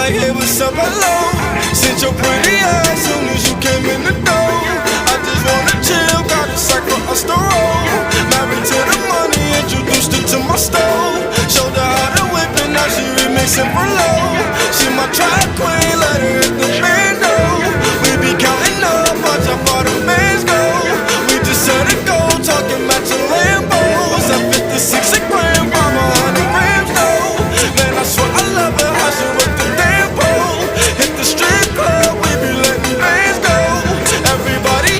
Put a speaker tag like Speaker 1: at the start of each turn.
Speaker 1: like, hey, what's up, hello. Sent your pretty ass soon as you came in the door. I just wanna chill, got a sack for us to roll. Married to the money, introduced her to my stove. Showed her how to whip and now she remixing for low. She my track